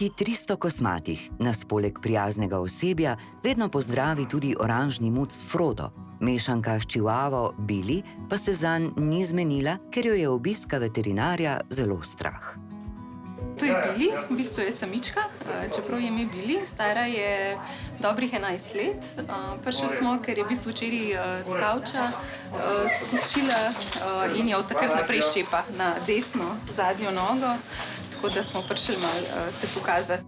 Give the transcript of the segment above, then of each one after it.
obliki 300 kosmatih nas poleg prijaznega osebja vedno pozdravi tudi oranžni muc Frodo. Mešanka s čivavo Billy pa se zanj ni zmenila, ker jo je obiska veterinarja zelo strah. To je Billy, v bistvu je samička, čeprav je ime Billy, stara je dobrih 11 let. Prišli smo, ker je v bistvu včeraj s kavča skočila in je od takrat naprej šepa na desno zadnjo nogo, tako da smo prišli malo se pokazati.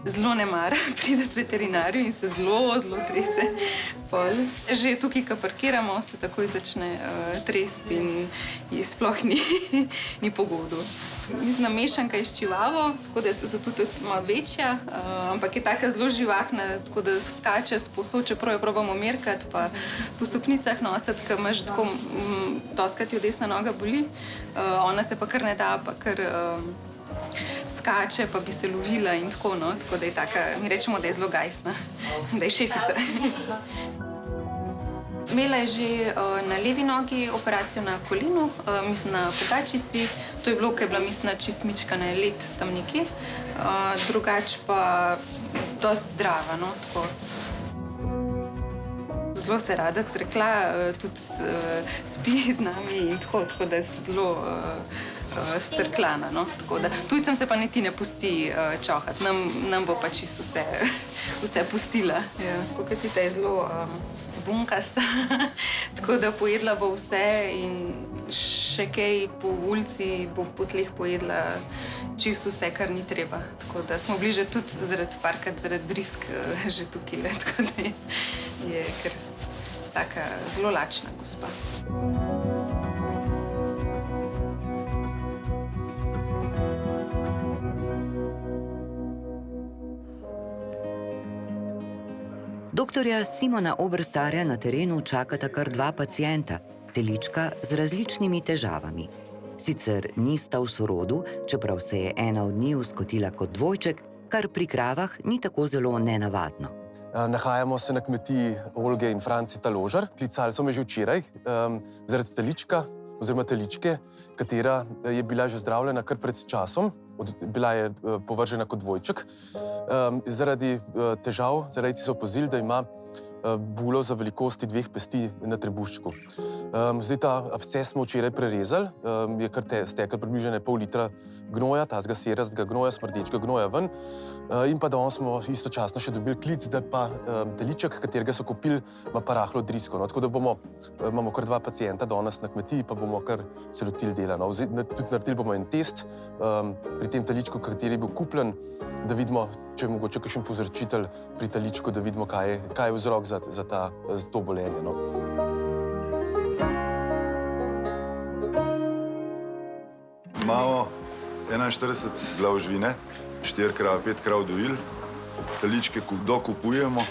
Zelo ne mara priti veterinarju in se zelo trese. Že tukaj, ko parkiramo, se takoj začne tresti in sploh ni pogodu. Mislim, mešanka je s čivavo, tako da je zato tudi malo večja, ampak je taka zelo živahna, tako da skače sposod, čeprav jo probamo merkati, pa po stopnicah nositi, ker imaš tako, doskrat jo desna noga boli, ona se pa kar ne da, pa kar skače, pa bi se lovila in tako, no, tako da je taka, mi rečemo, da je zelo gajstna, da je šefica. Imela je že na levi nogi operacijo na kolenu, mislim na pogačici. To je bilo, ker je bila, mislim, čist mičkana let tam nekje. Drugač pa dosti zdrava, no, tako. Zelo se rada crkla, tudi spi z nami in tako da je zelo strklana, no, tako da. Tujcem se pa niti ne pusti čohati, nam bo pa čisto vse pustila. Kokatita je zelo bunkasta, tako da pojedla bo vse in še kaj po ulici bo po tleh pojedla čisto vse, kar ni treba. Tako da smo bili že tudi parkrat zaradi drisk že tukaj, tako da je kar taka zelo lačna gospa. Doktorja Simona Oberstarja na terenu čakata kar 2 pacienta, telička z različnimi težavami. Sicer nista v sorodu, čeprav se je ena od njiju skotila kot dvojček, kar pri kravah ni tako zelo nenavadno. Nahajamo se na kmetiji Olge in Francita Ložar. Klicali so me že včeraj zaradi telička, oziroma teličke, katera je bila že zdravljena kar pred časom. Bila je povržena kot dvojček. Zaradi težav, zaradi so opazili, da ima bulo za velikosti 2 pesti na trebuščku. Zdaj ta absces smo včeraj prerezali, je kar steklo približno pol litra gnoja, tazga serastega gnoja, smrdečega gnoja ven. In pa danes smo istočasno še dobili klic, da pa teliček, katerega so kupili, ima pa rahlo drisko. No, tako da imamo kar 2 pacienta danes na kmetiji, pa bomo kar se lotili dela. No, tudi naredili bomo en test pri tem teličku, kateri je bil kupljen, da vidimo, če je mogoče kakšen povzročitelj pri teličku, da vidimo, kaj je vzrok za to bolenje. No. Imamo 41 glav živine, 4 krav, 5 krav dojil, teličke dokupujemo.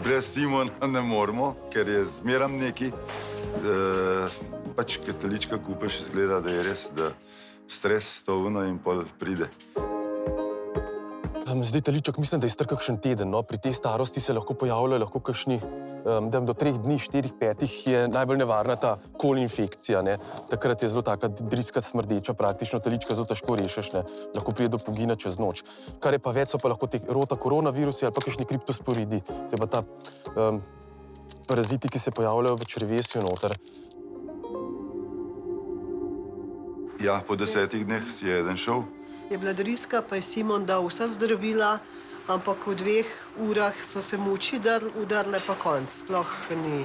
Brez Simona ne moremo, ker je zmeram neki. Pač, ker telička kupaš, izgleda, da je res, da stres stovno in pol pride. Zdaj teliček mislim, da je star kakšen teden. No. Pri tej starosti se lahko pojavljajo kakšni, do 3 dni, 4, 5 je najbolj nevarna ta kolinfekcija. Ne. Takrat je zelo taka driska smrdeča, praktično telička zelo težko rešiš. Ne. Lahko pride do pogina čez noč. Kar je pa več, so pa lahko te rota-koronavirusi ali pa kakšni kriptosporidi. To je pa ta paraziti, ki se pojavljajo v črevesju noter. Ja, po 10 dneh si je eden šel. Je bila driska, pa je Simon dal vsa zdravila, ampak v 2 urah so se mu oči udarle pa konc, sploh ni.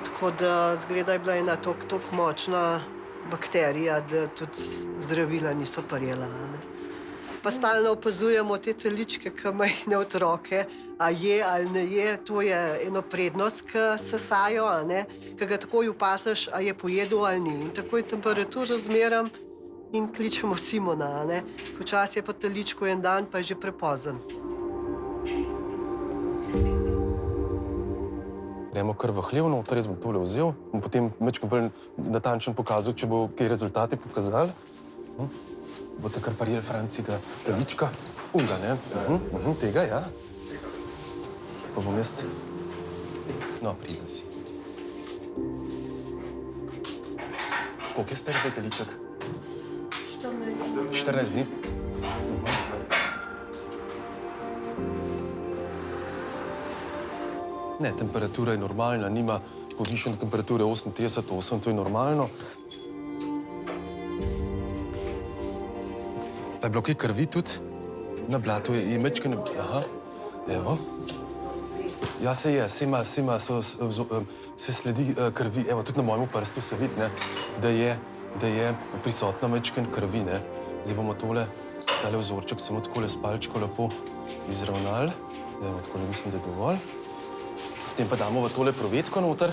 Tako da zgleda je bila ena toliko močna bakterija, da tudi zdravila niso prijela. Pa stalno opazujemo te teličke, ki majhne otroke, a je ali ne je, to je eno prednost, ki sesajo, ki ga takoj opasaš, a je pojedel ali ni. In takoj temperaturo zmeram in kličemo Simona. Včasih je pa teličko en dan, pa je že prepozen. Gremo kar v hlev noter, jaz bom tole vzel in potem majčkeno bolj natančno pokazal, če bo kaj rezultate pokazali. Boste kar parijeli Franciga telička. Unga, ne? Tega, ja. Pa bom jaz... No, priden si. Koliko je star teliček? 14 14 dni. Ne, temperatura je normalna, nima povišene temperature 38,8, to je normalno. Pa je bilo kaj krvi tudi? Na blatu je mečkene... Aha, evo. Ja, se je, se sledi krvi. Evo, tudi na mojem prstu se vidi, ne, da je prisotna mečken krvi, ne. Zdaj bomo tale vzorček samo takole s palčko lepo izravnali. Evo, takole mislim, da je dovolj. Potem pa damo v tole provetko noter.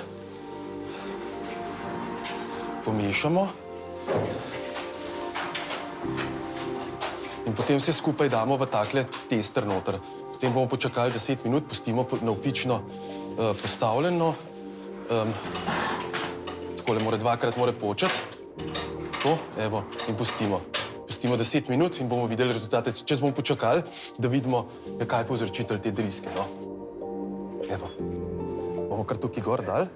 Pomešamo. In potem vse skupaj damo v takle tester noter. Potem bomo počakali 10 minut, pustimo navpično postavljeno. Takole dvakrat mora početi. Tako, evo, in pustimo. Pustimo 10 minut in bomo videli rezultate. Čez bomo počakali, da vidimo, kaj je povzročitelj te driske, no. Evo. Bomo kar tukaj gor dali.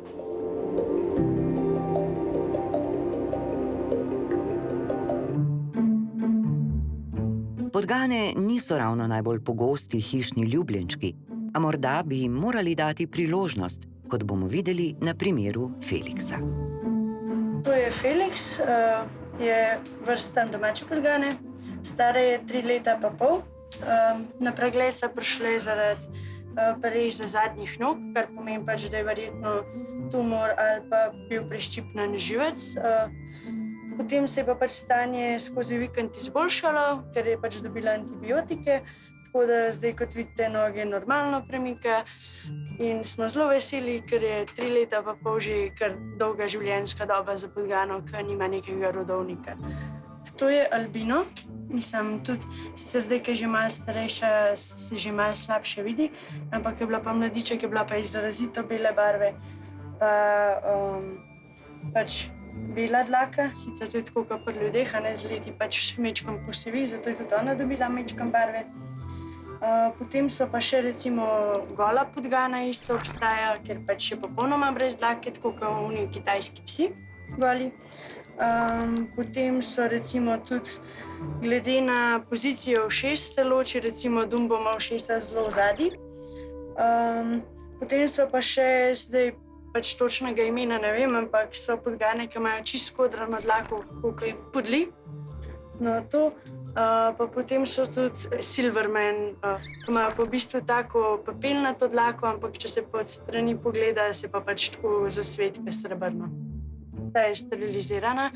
Podgane niso ravno najbolj pogosti hišni ljubljenčki, a morda bi jim morali dati priložnost, kot bomo videli na primeru Feliksa. To je Feliks, je vrstan domače podgane, stare je 3 leta pa pol. Na pregled so prišle zaradi pareze zadnjih nog, kar pomeni pač, da je verjetno tumor ali pa bil preščipnan živec. Potem se je pa pač stanje skozi vikend izboljšalo, ker je pač dobila antibiotike, tako da zdaj, kot vidite, noge normalno premika in smo zelo veseli, ker je 3 leta pa pol že kar dolga življenjska doba za podgano, ki nima nekega rodovnika. To je albino. Mislim, tudi sicer zdaj, ki je že malo starejša, se že malo slabše vidi, ampak je bila pa mladiček, je bila pa izrazito bele barve, pa pač bela dlaka, sicer to je tako kot pri ljudeh, a ne z leti pač mečkam posivi, zato je tudi ona dobila mečkam barve. Potem so pa še recimo gola podgana isto obstaja, ker pač je popolnoma brez dlake, tako kot oni kitajski psi goli. Potem so recimo tudi glede na pozicijo ušes se loči, recimo Dumbo ima ušesa zelo zadaj. Potem so pa še zdaj pač točnega imena ne vem, ampak so podgane, ki imajo čisto skodrano dlako, kot je podli. No, to. Pa potem so tudi Silverman, ki imajo pa v bistvu tako papelnato dlako, ampak če se pa od strani pogleda, se pa pač tako zasvetke srebrno. Ta je sterilizirana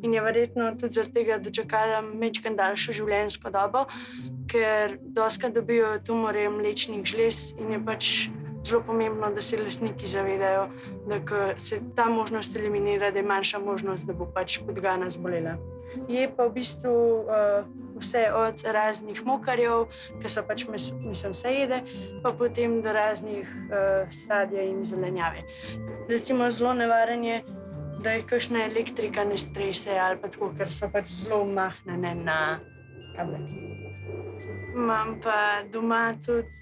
in je verjetno tudi zaradi tega dočakala majčkeno daljšo življenjsko dobo, ker dostikrat dobijo tumorje mlečnih žlez in je pač zelo pomembno, da se lastniki zavedajo, da ko se ta možnost eliminira, da je manjša možnost, da bo pač podgana zbolela. Je pa v bistvu vse od raznih mokarjev, ki so pač vse jede, pa potem do raznih sadja in zelenjave. Recimo zelo nevaren je, da je kakšna elektrika ne strese ali pa tako, ker so pač zelo mahnjene na kable. Imam pa doma tudi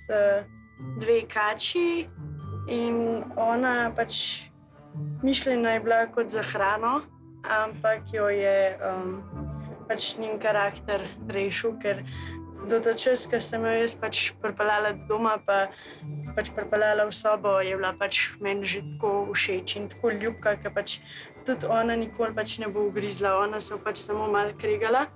2 kači in ona pač mišljena je bila kot za hrano, ampak jo je pač njen karakter rešil, ker do ta čas, ko sem jo jaz pač pripeljala do doma, pa pač pripeljala v sobo, je bila pač meni že tako všeč in tako ljubka, ker pač tudi ona nikoli pač ne bo ugrizla, ona se pač samo malo kregala.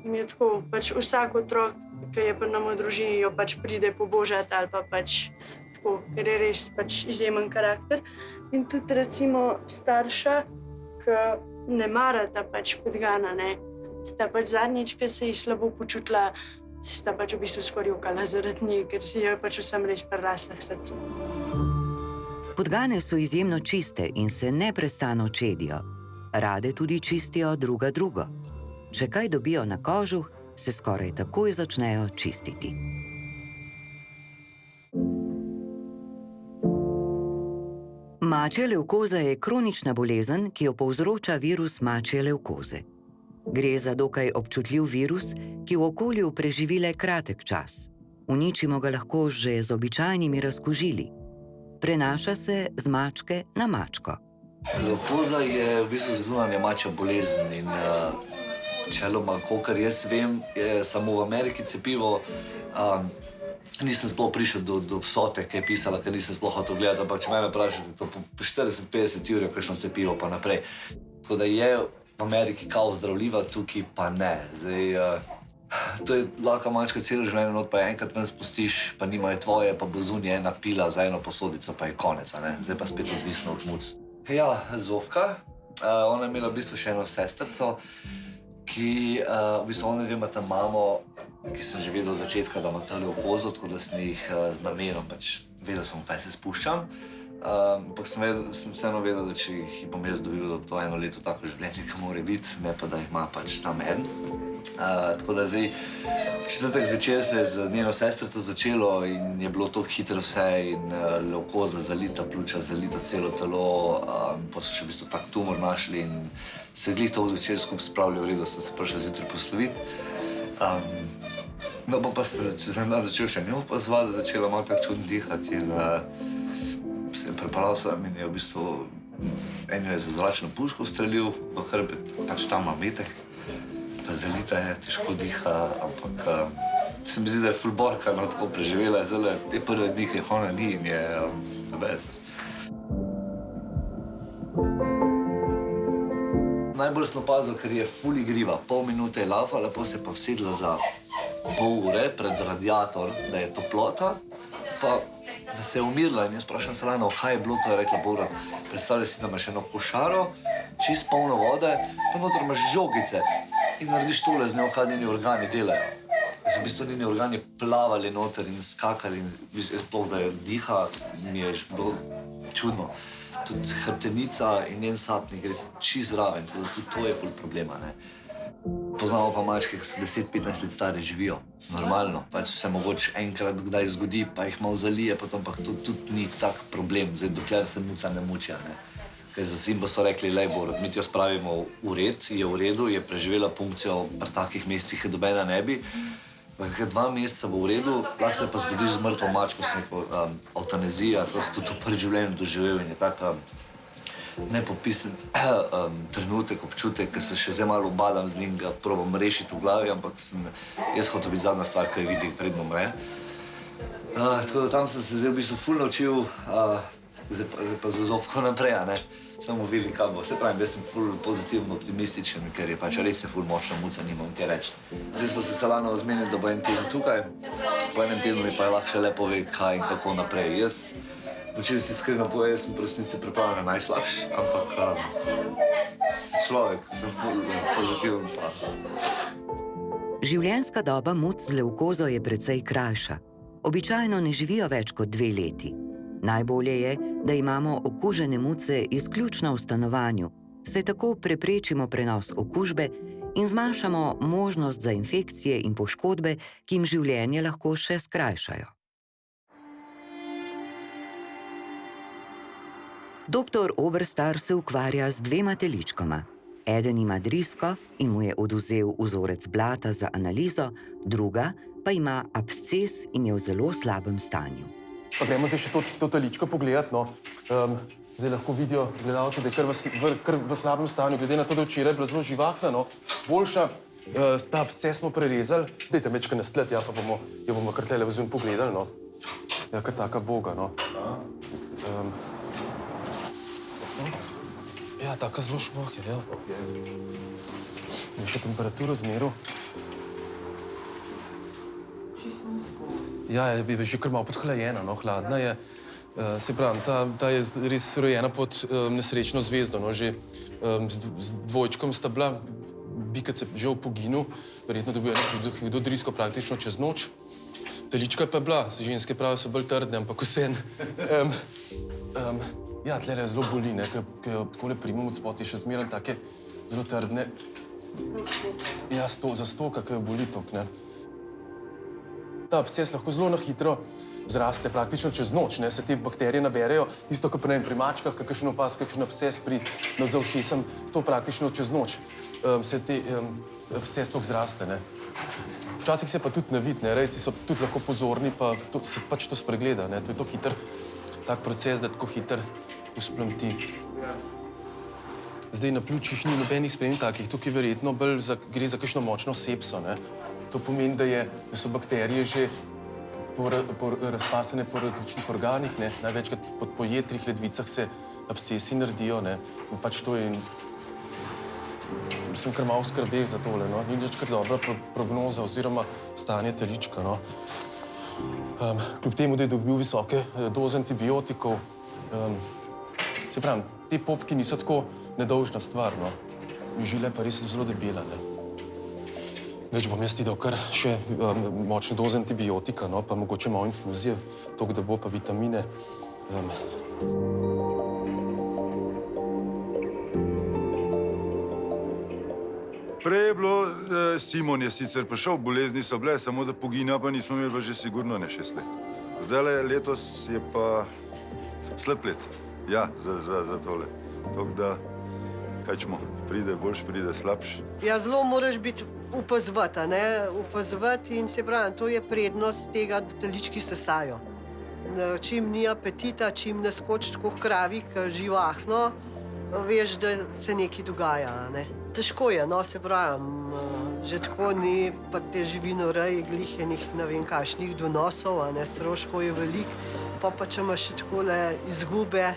In je tako, pač vsak otrok, ki je pri nam v družini, jo pač pride pobožati ali pa pač tako, ker je res pač izjemen karakter. In tudi recimo starša, ki ne marata pač podgana, ne, sta pač zadnjič, ki se ji slabo počutila, sta pač v bistvu skoraj jokala zaradi nje, ker si je pač vsem res prirasla k srcu. Podgane so izjemno čiste in se neprestano čedijo. Rade tudi čistijo druga drugo. Če kaj dobijo na kožuh, se skoraj takoj začnejo čistiti. Mačja levkoza je kronična bolezen, ki jo povzroča virus mačje levkoze. Gre za dokaj občutljiv virus, ki v okolju preživi le kratek čas. Uničimo ga lahko že z običajnimi razkužili. Prenaša se z mačke na mačko. Levkoza je v bistvu zunanja mačja bolezen in načeloma, kolikor jaz vem, je samo v Ameriki cepivo. Nisem sploh prišel do vsote, ki je pisala, ker nisem sploh hotel gledati, ampak če me vprašate, to po 40-50 ur je kakšno cepivo pa naprej. Tako da je v Ameriki kao zdravljiva, tukaj pa ne. Zdaj, to je lahko mačka celo življenje, not pa enkrat ven spustiš, pa nimajo tvoje, pa bo zunaj ena pila za eno posodico, pa je konec, a ne? Zdaj pa spet odvisno od muc. Ja, Zofka, ona je imela v bistvu še eno sestrco, ki v bistvu ona dve imata mamo, ki sem že vedel od začetka, da ima tale okozo, tako da sem jih z namenom, pač vedel sem, kaj se spuščam. Ampak sem vseeno vedel, da če jih bom jaz dobil, da bo to eno leto tako življenje, ki mora biti, ne pa da jih ima pač tam en. Tako da zdaj, četrtek zvečer se je z njeno sestrico začelo in je bilo tako hitro vse in levkoza zalita, pljuča zalita, celo telo, pa so še v bistvu tak tumor našli in se glih to zvečer skupaj spravili, v redu sem se prišel zjutraj posloviti. No pa se čez en dan začel še njo opazovati, začela malo tako čudno dihati in se je prepravil sem in je v bistvu en jo je za zračno puško ustrelil v hrbet, pač tam ima metek. Pa zalita je, težko diha, ampak se mi zdi, da je ful borka, no tako preživela je zelo, te prve dni, ki jih ona ni in je bez. Najbolj sem opazil, ker je ful igriva, pol minute je laufala, lepo se je pa vsedla za pol ure pred radiator, da je toplota, pa da se je umirila in jaz vprašam Salano, kaj je bilo to, je rekla Borat, predstavljaj si, da imaš eno košaro, čist polno vode, pa noter imaš žogice in narediš tole z njo, kaj njeni organi delajo. V bistvu njeni organi plavali noter in skakali in jaz sploh, da je diha, mi je bilo čudno. Tudi hrbtenica in njen sapnik gre čist zraven, tudi to je ful problema, ne. Poznamo pa mačke, ki so 10-15 let stare, živijo normalno. Pač se mogoče enkrat kdaj zgodi, pa jih malo zalije, potem pa tudi ni tak problem, zdaj dokler se muca ne mučja, ne. Ker za Simbo so rekli, lej Borut, mi ti jo spravimo v red, je v redu, je preživela punkcijo pri takih mesecih, je dobena ne bi. Ker 2 meseca bo v redu, lahko se pa zbudiš z mrtvo mačko, s neko eutanazija, to sem tudi v prvi življenju doživel in je taka nepopisen trenutek, občutek, ker se še zdaj malo obadam z njim, ga probam rešiti v glavi, ampak sem jaz hotel biti zadnja stvar, ki jo vidim, predno umre. Tako da tam sem se zdaj v bistvu ful naučil, zdaj pa za Zofko naprej, a ne. Samo videli, kaj bo. Se pravim, jaz sem ful pozitivno optimističen, ker je pač res je ful močna muca, nimam kaj reči. Zdaj smo se Salano zmenili, da bo en teden tukaj, po enem tednu mi pa je lahko še le pove, kaj in kako naprej. Jaz, včeraj si iskreno povem, jaz sem v resnici pripravljen na najslabše, ampak sem človek, sem ful pozitiven pa. Življenjska doba muc z levkozo je precej krajša. Običajno ne živijo več kot 2 leti. Najbolje je, da imamo okužene muce izključno v stanovanju, saj tako preprečimo prenos okužbe in zmanjšamo možnost za infekcije in poškodbe, ki jim življenje lahko še skrajšajo. Doktor Oberstar se ukvarja z 2 teličkoma. Eden ima drisko in mu je odvzel vzorec blata za analizo, druga pa ima absces in je v zelo slabem stanju. Pa gremo zdaj še to teličko pogledati, no. Zdaj lahko vidijo gledalci, da je kar v slabem stanju, glede na to, da včeraj je bila zelo živahna, no. Boljša, ta absces smo prerezali, dajte mečka naslet, ja, pa jo bomo kar tlele vzun pogledali, no. Ja, kar taka boga, no. Ja, taka zelo šmoh je, ja. In še temperaturo zmeril. Ja, je že kar malo podhlajena, no, hladna je. Se pravim, ta je res rojena pod nesrečno zvezdo, no, že z dvojčkom sta bila, bikec je že v poginu, verjetno dobil drisko praktično čez noč. Telička pa je bila, ženske pravijo, so bolj trdne, ampak vseeno. Ja, tlele zelo boli, ne, ker jo takole primem od spoti, še zmeraj take zelo trdne. Ja, za stoka, ker jo boli tok, ne. Ta absces lahko zelo na hitro zraste, praktično čez noč, ne, se te bakterije naberejo, isto kot pri mačkah, kakšen opaz, kakšen absces za ušesem, to praktično čez noč se te absces tok zraste, ne. Včasih se pa tudi ne vidi, ne, rejci so tudi lahko pozorni, pa se pač to spregleda, ne, to je to hiter tak proces, da tako hiter vzplamti. Zdaj na pljučih ni nobenih sprememb takih, tukaj verjetno bolj gre za kakšno močno sepso. Ne? To pomeni, da so bakterije že razpasene po različnih organih, ne? Največkrat po jetrih, ledvicah se abscesi naredijo, ne? In pač to je... Sem kar malo skrbel za tole, no? Ni nič kar dobra prognoza oziroma stanje telička, no? Kljub temu, da je dobil visoke doze antibiotikov, se pravim, te popki niso tako nedolžna stvar, no? Žile pa res zelo debela, ne? Več bom jaz ti dal kar še močne doze antibiotika, no, pa mogoče malo infuzije, toliko da bo pa vitamine. Prej je bilo, Simon je sicer prišel, bolezni so bile, samo da pogina pa nismo imeli pa že sigurno ne 6 let. Zdajle letos je pa slab let, ja, za tole. Tako da, kaj čemo, pride boljš, pride slabš. Ja, zelo moraš biti upazovati, a ne? Upazovati in se pravi, to je prednost tega, da telički sesajo. Čim ni apetita, čim ne skoči tako kravi, živahno, veš, da se nekaj dogaja, a ne? Težko je, no, se pravim, že tako ni pa te živinoreje glihenih ne vem kakšnih donosov, a ne, stroškov je veliko, pa če imaš še takole izgube,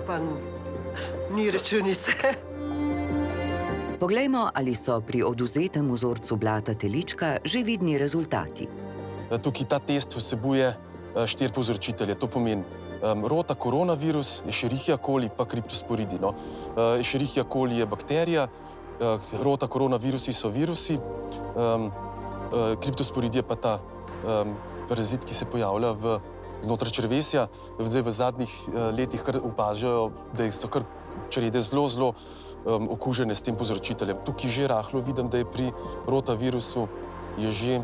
pa ni računice. Poglejmo, ali so pri odvzetem vzorcu blata telička že vidni rezultati. Tukaj ta test vsebuje 4 povzročitelje, to pomeni rota koronavirus, Escherichia coli pa kriptosporidi. No. Escherichia coli je bakterija, rota koronavirusi so virusi, kriptosporidi je pa ta parazit, ki se pojavlja znotraj črevesja. Zdaj v zadnjih letih kar opažajo, da so kar črede zelo okužene s tem povzročiteljem. Tukaj že rahlo vidim, da je pri rotavirusu je že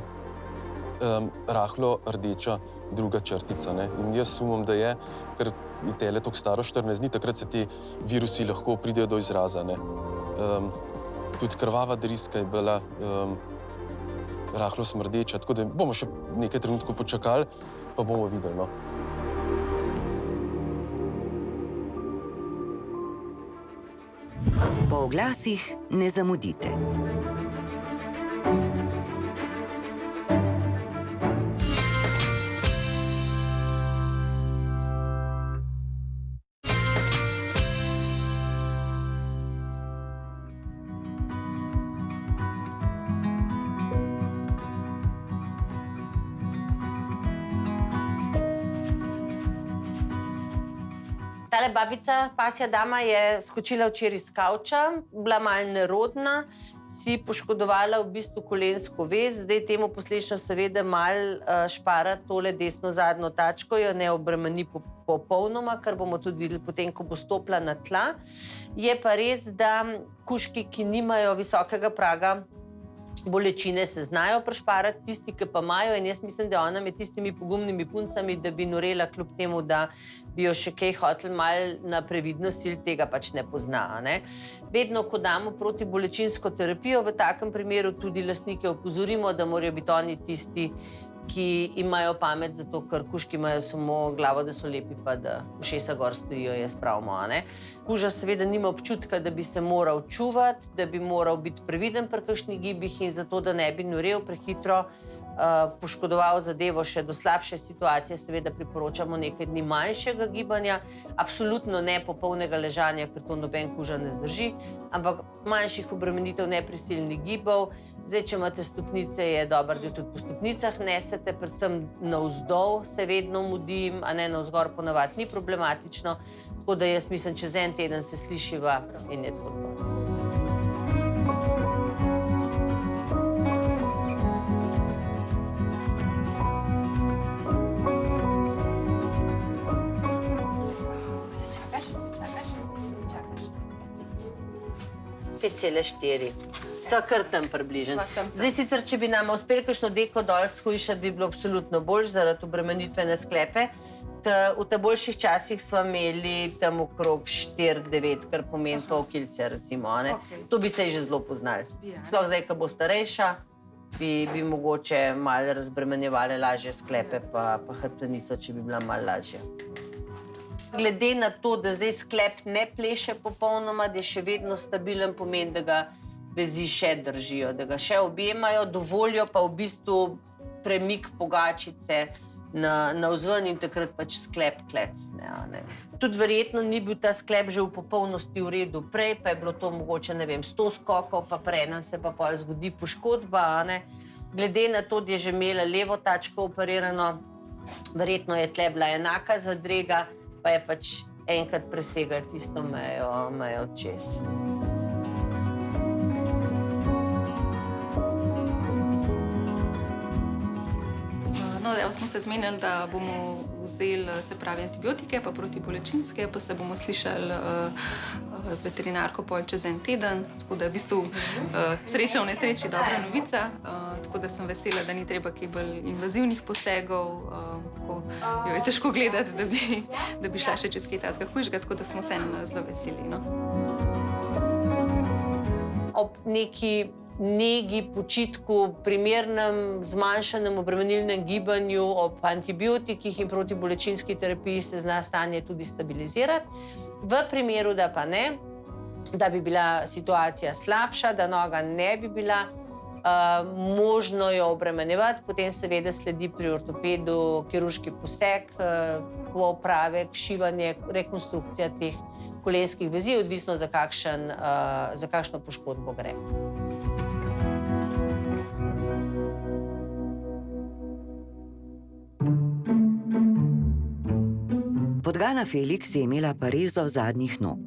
rahlo rdeča druga črtica. Ne? In jaz sumim, da je, ker je tele toliko staro 14 dni, takrat se ti virusi lahko pridejo do izraza. Ne? Tudi krvava driska je bila rahlo smrdeča, tako da bomo še nekaj trenutkov počakali, pa bomo videli. No? Po oglasih ne zamudite. Tale babica, pasja dama, je skočila včeraj s kavča, bila malo nerodna, si poškodovala v bistvu kolensko vez, zdaj temu posledično seveda malo špara tole desno zadnjo tačko, jo ne obremeni popolnoma, kar bomo tudi videli potem, ko bo stopila na tla. Je pa res, da kužki, ki nimajo visokega praga bolečine, se znajo prešparati, tisti, ki pa imajo, in jaz mislim, da ona med tistimi pogumnimi puncami, da bi norela kljub temu, da bi jo še kaj hotel malo na previdno sil, tega pač ne pozna. Ne? Vedno, ko damo protibolečinsko terapijo, v takem primeru tudi lastnike opozorimo, da morajo biti oni tisti, ki imajo pamet, zato ker kužki imajo samo glavo, da so lepi, pa da ušesa gor stojijo, jaz pravimo. Kuža seveda nima občutka, da bi se moral čuvati, da bi moral biti previden pri kakšnih gibih in zato, da ne bi norel prehitro, poškodoval zadevo še do slabše situacije, seveda priporočamo nekaj dni manjšega gibanja, absolutno ne popolnega ležanja, ker to noben kuža ne zdrži, ampak manjših obremenitev, neprisilnih gibov. Zdaj, če imate stopnice, je dobro, da jo tudi po stopnicah nesete, predvsem navzdol se vedno mudim, a ne navzgor ponavadi ni problematično, tako da jaz mislim, čez en teden se slišiva in je to. Čakaš. 5,4. So kar tam približen. Zdaj sicer, če bi nam uspeli kakšno deko dol shujšati, bi bilo absolutno boljš zaradi obremenitvene sklepe. V ta boljših časih smo imeli tam okrog 4-9, kar pomeni pol kilce, recimo. To bi se že zelo poznali. Sploh zdaj, ko bo starejša, bi mogoče malo razbremenjevali lažje sklepe pa hrbtenico, če bi bila malo lažja. glede na to, da zdaj sklep ne pleše popolnoma, da je še vedno stabilen, pomeni, da ga vezi še držijo, da ga še objemajo, dovolijo pa v bistvu premik pogačice na vzven in takrat pač sklep klecne. Tudi verjetno ni bil ta sklep že v popolnosti v redu prej, pa je bilo to mogoče, ne vem, 100 skokov, pa preden se pa pol zgodi poškodba, Glede na to, da je že imela levo tačko operirano, verjetno je tle bila enaka zadrega, pa je pač enkrat presegla tisto mejo čez. No, smo se zmenili, da bomo vzeli, se pravi, antibiotike, pa protibolečinske, pa se bomo slišali z veterinarko pol čez en teden. Tako da v bistvu sreča v nesreči dobra novica. Tako da sem vesela, da ni treba kaj bolj invazivnih posegov. Jo je težko gledati, da bi šla še čez kaj takega hujšega, tako da smo vseeno zelo veseli. No. Ob neki negi, počitku, primernem zmanjšanem obremenilnem gibanju, ob antibiotikih in protibolečinski terapiji se zna stanje tudi stabilizirati. V primeru, da pa ne, da bi bila situacija slabša, da noga ne bi bila možno jo obremenjevati, potem seveda sledi pri ortopedu kirurški poseg, popravek, šivanje, rekonstrukcija teh kolenskih vezi, odvisno za kakšno poškodbo gre. Podgana Felix je imela parezo zadnjih nog,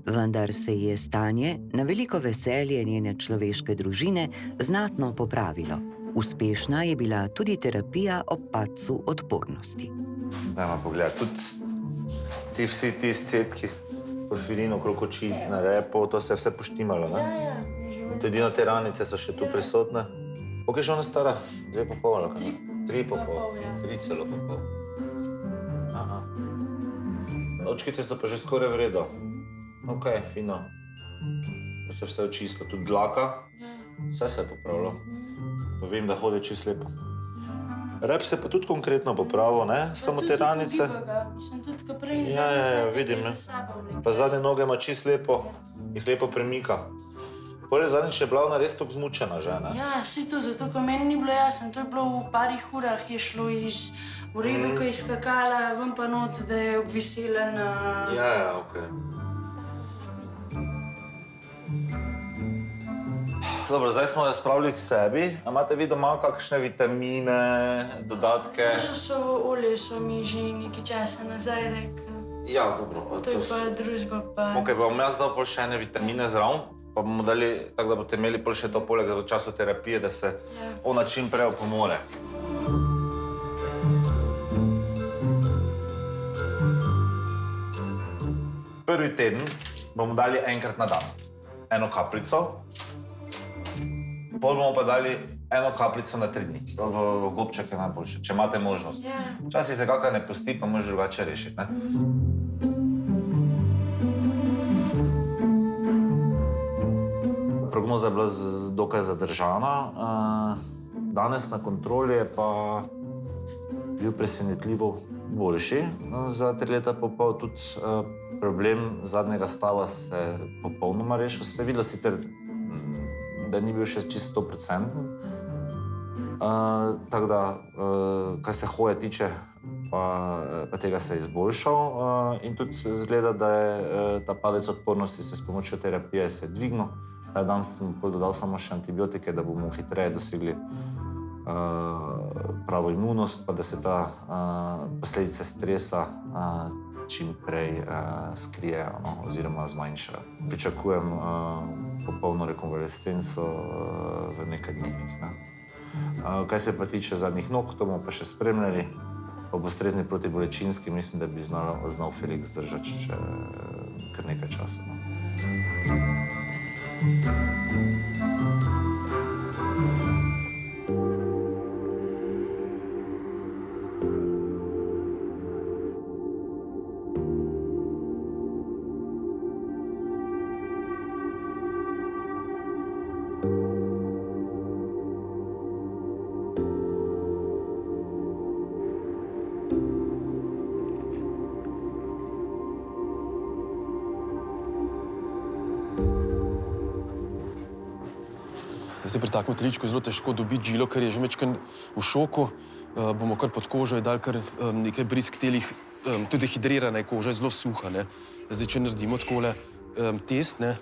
vendar se je stanje na veliko veselje njene človeške družine znatno popravilo. Uspešna je bila tudi terapija ob padcu odpornosti. Dajmo pogledati, tudi vsi ti scetki, porfirin okrog oči, na repo, to se je vse poštimalo, ne? Ja, Tudi te ranice so še tu prisotne. Koliko je že ona stara? 2,5 ali kaj? 3,5, 3 celo pa pol. Aha. Očkice so pa že skoraj v redu. Ok, fino. To se vse očistilo. Tudi dlaka. Vse se je popravilo. Pa vem, da hodi čisto lepo. Rep se pa tudi konkretno popravil, ne? Samo te ranice. Sem tudi, ko prej vidim, ne? Pa zadnje noge ima čisto lepo, jih lepo premika. Pol je zadnjič je bila ona res tako zmučena že, ne? Ja, saj to, zato ko meni ni bilo jasno. To je bilo v parih urah, je šlo iz v redu, ko je skakala, ven pa not, da je obvisela na... Ja, ok. Dobro, zdaj smo jo spravili k sebi. A imate vi doma kakšne vitamine, dodatke? Olje so mi že nekaj časa nazaj rekli. Ja, dobro. To je pa družba pa... Ok, pa bom jaz dal pol še ene vitamine zraven, pa bomo dali tako, da boste imeli pol še to poleg v času terapije, da se ona čim prej opomore. Prvi teden bomo dali enkrat na dan eno kapljico, pol bomo pa dali eno kapljico na 3 dni. V gobček je najboljše, če imate možnost. Včasih se kakaj ne pusti, pa možeš drugače rešiti, ne? Prognoza je bila dokaj zadržana. Danes na kontroli je pa bil presenetljivo boljši. Za 3 leta pa pol tudi problem zadnjega stava se je popolnoma rešil. Se je videlo sicer, da ni bil še čisto 100%. Tako da, kar se hoje tiče, pa tega se je izboljšal. In tudi zgleda, da je ta padec odpornosti se s pomočjo terapije se je dvignil. Danes sem dodal samo še antibiotike, da bomo hitreje dosegli pravo imunost, pa da se ta posledice stresa čim prej skrijejo, no, oziroma zmanjšajo. Pričakujem popolno rekonvalescenco v nekaj dnevih. Ne. Kaj se pa tiče zadnjih nog, to bomo pa še spremljali. Ob ustrezni protibolečinski mislim, da bi znal Felix zdržati še kar nekaj časa. No. Zdaj pri takem teličku zelo težko dobiti žilo, ker je že mečken v šoku. Bomo kar pod kožo je dali kar nekaj brisk telih, tudi dehidrirana je koža, je zelo suha. Ne. Zdaj, če naredimo takole test, ne,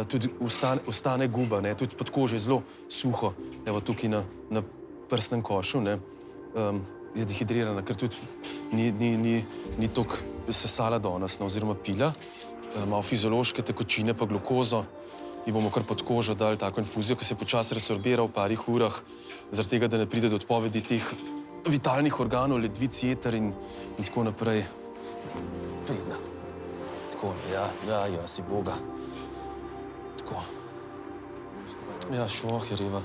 tudi ostane guba, ne, tudi pod kožo je zelo suho. Evo tukaj na prsnem košu, ne, je dehidrirana, ker tudi ni toliko sesala danes, no, oziroma pila. Malo fiziološke tekočine pa glukozo. In bomo kar pod kožo dali tako infuzijo, ki se počasi resorbira v parih urah, zaradi tega, da ne pride do odpovedi teh vitalnih organov, ledvic, jeter in tako naprej. Pridna. Tako, ja, si Boga. Tako. Ja, švoh je reva.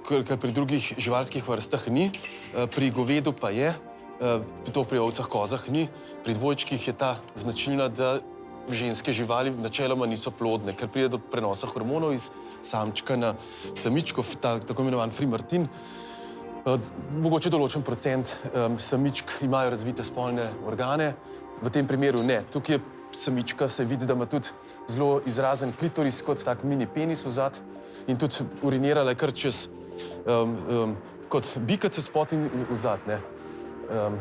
Kar pri drugih živalskih vrstah ni, pri govedu pa je, to pri ovcah, kozah ni, pri dvojčkih je ta značilna, da ženske živali načeloma niso plodne, ker pride do prenosa hormonov iz samčka na samičko, tako imenovan free martin. Mogoče določen procent samičk imajo razvite spolne organe, v tem primeru ne. Tukaj je samička, se vidi, da ima tudi zelo izrazen klitoris, kot tak mini penis vzad in tudi urinirala je kar čez kot bikec spod in vzad, ne.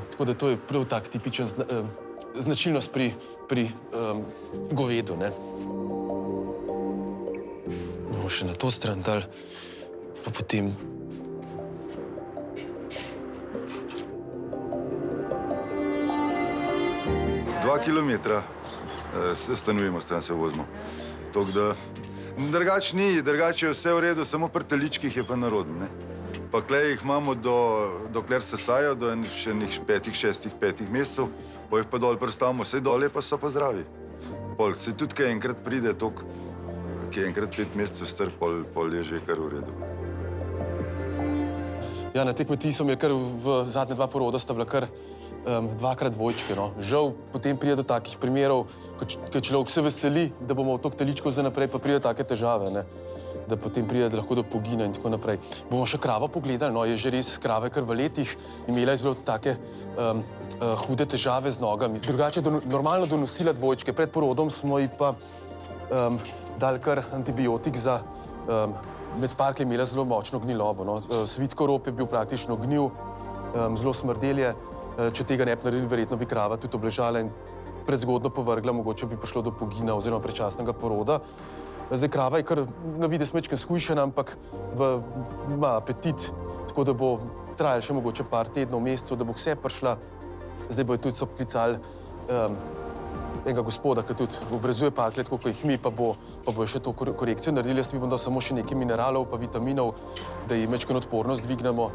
Tako da to je prav tak tipičen značilnost pri govedu, ne. Bomo še na to stran dali, pa potem... Dva kilometra stanujemo, stran se vozimo. Tako da drugače ni, drugače je vse v redu, samo pri teličkih je pa narodno, ne. Pa klej jih imamo dokler se sajo, do še enih 5 mesecev, pa jih pa dol prestavimo, vse dol je pa so pa zdravi. Pol, se tudi kaj enkrat pride, toliko, ki je enkrat 5 mesecev star, pol je že kar v redu. Ja, na tej kmetiji so imeli kar v zadnje 2 poroda sta bila kar 2krat dvojčke, no. Žal potem pride do takih primerov, ko človek se veseli, da bomo v toliko teličkov za naprej, pa pride take težave, ne. Da potem pride lahko do pogina in tako naprej. Bomo še kravo pogledali, no, je že res krave kar v letih imela zelo take hude težave z nogami. Drugače je normalno donosila dvojčke, pred porodom smo ji pa dali kar antibiotik za med parkli imela zelo močno gnilobo, no. Svitko rop je bil praktično gnil, zelo smrdelje. Če tega ne bi naredili, verjetno bi krava tudi obležala in prezgodno povrgla, mogoče bi prišlo do pogina oziroma predčasnega poroda. Zdaj, krava je kar na videz majčkeno shujšana, ampak ima apetit, tako da bo trajalo še mogoče par tednov, mesecev, da bo vse prišla. Zdaj bojo tudi so poklicali enega gospoda, ki tudi obrezuje parklje, tako kot jih mi, pa bojo še to korekcijo naredili. Jaz mi bom dal samo še nekaj mineralov pa vitaminov, da ji majčkeno odpornost dvignemo.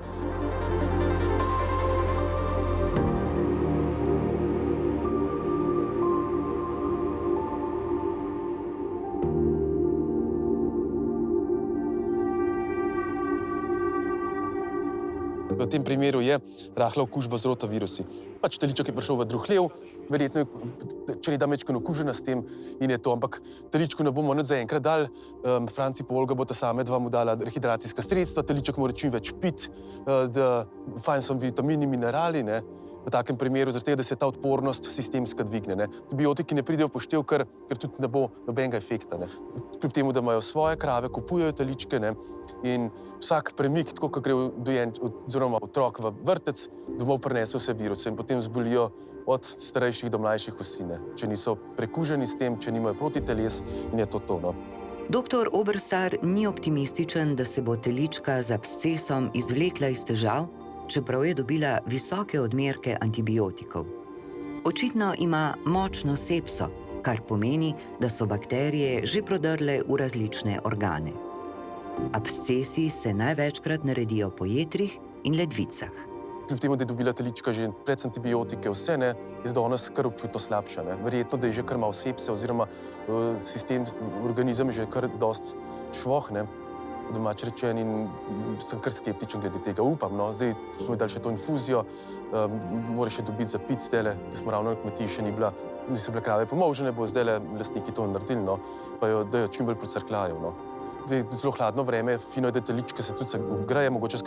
V tem primeru je rahla okužba z rotavirusi. Pač teliček je prišel v drug hlev, verjetno je čreda majčkeno okužena s tem in je to, ampak teličku ne bomo nič zaenkrat dali. Franci pa Olga bosta same dva mu dala rehidracijska sredstva, teliček mora čim več piti, da fajn so vitamini, minerali, ne. V takem primeru, zaradi tega, da se ta odpornost sistemska dvigne, ne. Antibiotiki ne pridejo v poštev, ker tudi ne bo nobenega efekta, ne. Kljub temu, da imajo svoje krave, kupujejo teličke, ne, in vsak premik, tako kot gre oziroma otrok v vrtec, domov prinese vse viruse in potem zbolijo od starejših do mlajših vsi, ne. Če niso prekuženi s tem, če nimajo protiteles in je to, no. Doktor Oberstar ni optimističen, da se bo telička z abscesom izvlekla iz težav, čeprav je dobila visoke odmerke antibiotikov. Očitno ima močno sepso, kar pomeni, da so bakterije že prodrle v različne organe. Abscesi se največkrat naredijo po jetrih in ledvicah. Kljub temu, da je dobila telička že pred antibiotike vse, ne, je danes kar občutno slabša, ne. Verjetno, da je že kar malo sepse oziroma sistem, organizem je že kar dosti švoh, ne. Domač rečen in sem kar skeptičen glede tega, upam, no. Zdaj smo dali še to infuzijo, mora še dobiti za pit zdajle, ki smo ravno na kmetiji še niso bile krave pomolžene, bo zdajle lastniki to naredili, no, pa da jo čim bolj procrkljajo, no. Zdaj, zelo hladno vreme, fino je, da teličke se tudi greje, mogoče s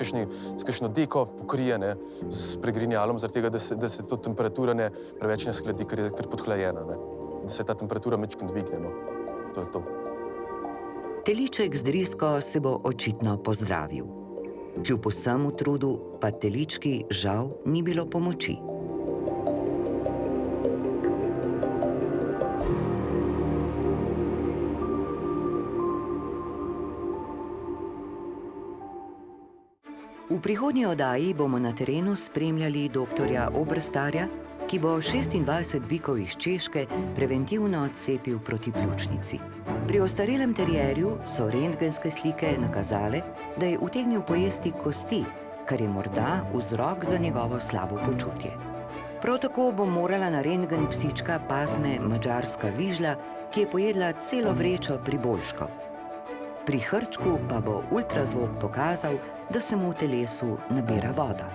kakšno deko pokrije, ne, s pregrinjalom, zaradi tega, da se to temperatura ne preveč ne shladi, ker je kar podhlajena, ne. Da se ta temperatura majčkeno dvigne, no. To je to. Teliček z drisko se bo očitno pozdravil. Kljub vsemu trudu pa telički žal ni bilo pomoči. V prihodnji oddaji bomo na terenu spremljali doktorja Oberstarja, ki bo 26 bikov iz Češke preventivno cepil proti pljučnici. Pri ostarelem terierju so rentgenske slike nakazale, da je utegnil pojesti kosti, kar je morda vzrok za njegovo slabo počutje. Prav tako bo morala na rentgen psička pasme madžarska vižla, ki je pojedla celo vrečo priboljškov. Pri hrčku pa bo ultrazvok pokazal, da se mu v telesu nabira voda.